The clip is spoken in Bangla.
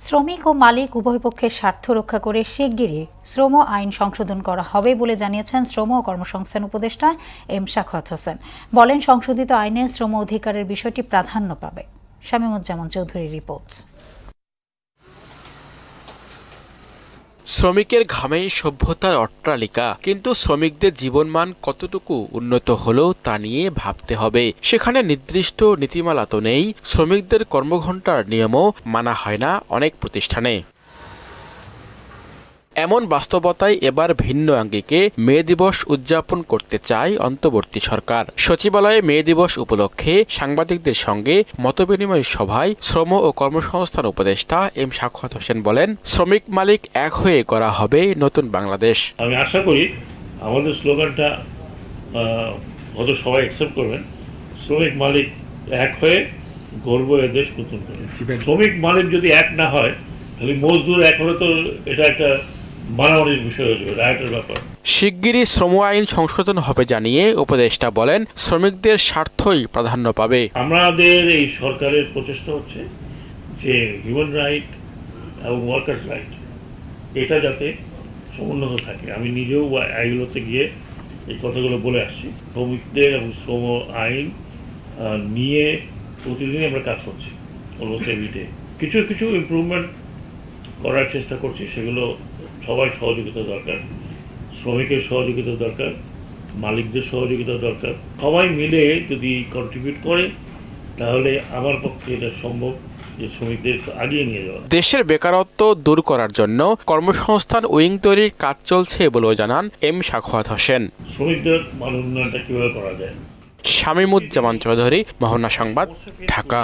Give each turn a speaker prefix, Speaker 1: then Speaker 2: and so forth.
Speaker 1: শ্রমিক ও মালিক উভয় পক্ষের স্বার্থ রক্ষা করে শিগগিরই শ্রম আইন সংশোধন করা হবে বলে জানিয়েছেন শ্রম ও কর্মসংস্থান উপদেষ্টা এম সাখাওয়াত হোসেন। বলেন, সংশোধিত আইনে শ্রম অধিকারের বিষয়টি প্রাধান্য পাবে। শামীমুজ্জামান চৌধুরীর রিপোর্ট।
Speaker 2: শ্রমিকের ঘামেই সভ্যতার অট্টালিকা, কিন্তু শ্রমিকদের জীবনমান কতটুকু উন্নত হলো তা নিয়ে ভাবতে হবে। সেখানে নির্দিষ্ট নীতিমালা তো নেই, শ্রমিকদের কর্মঘণ্টার নিয়মও মানা হয় না অনেক প্রতিষ্ঠানে। এমন বাস্তবতায় এবার ভিন্ন আঙ্গিকে মে দিবস উদযাপন করতে চায় অন্তর্বর্তী সরকার। সচিবালয়ে মে দিবস উপলক্ষে সাংবাদিকদের সঙ্গে মতবিনিময় সভায় শ্রম ও কর্মসংস্থান উপদেষ্টা এম সাখাওয়াত হোসেন বলেন, শ্রমিক মালিক এক হয়ে করা হবে নতুন বাংলাদেশ।
Speaker 3: আমি আশা করি আমাদের স্লোগানটা হয়তো সবাই অ্যাকসেপ্ট করবেন, শ্রমিক মালিক এক হয়ে গর্ব এদেশ নতুন করে। শ্রমিক মালিক যদি এক না হয় তাহলে মজদুর এক হলে তো এটা একটা মারামারির বিষয় হয়ে যাবে, রায়টের ব্যাপার।
Speaker 2: শিগগিরই শ্রম আইন সংশোধন হবে জানিয়ে উপদেষ্টা বলেন, শ্রমিকদের স্বার্থই প্রাধান্য পাবে। আমাদের
Speaker 3: এই সরকারের প্রচেষ্টা হচ্ছে যে হিউম্যান রাইট এবং ওয়ার্কার্স রাইট এটা যাতে সমুন্নত থাকে। আমি নিজেও আইগুলোতে গিয়ে এই কথাগুলো বলে আসছি। শ্রমিকদের এবং শ্রম আইন নিয়ে প্রতিদিনই আমরা কাজ করছি, অলমোস্ট এভরিডে। কিছু কিছু ইমপ্রুভমেন্ট করার চেষ্টা করছি, সেগুলো সবাই সহযোগিতা দরকার। শ্রমিকের সহযোগিতা দরকার, মালিকদের সহযোগিতা দরকার। সবাই মিলে যদি কন্ট্রিবিউট করে তাহলে আমার পক্ষে এটা সম্ভব যে শ্রমিকদের আগিয়ে নিয়ে যাওয়া।
Speaker 2: দেশের বেকারত্ব দূর করার জন্য কর্মসংস্থান উইং তৈরির কাজ চলছে বলেও জানান এম সাখাওয়াত হোসেন।
Speaker 3: শ্রমিকদের মান উন্নয়নটা কিভাবে করা যায়।
Speaker 2: শামীমুজ্জামান চৌধুরী, মোহনা সংবাদ, ঢাকা।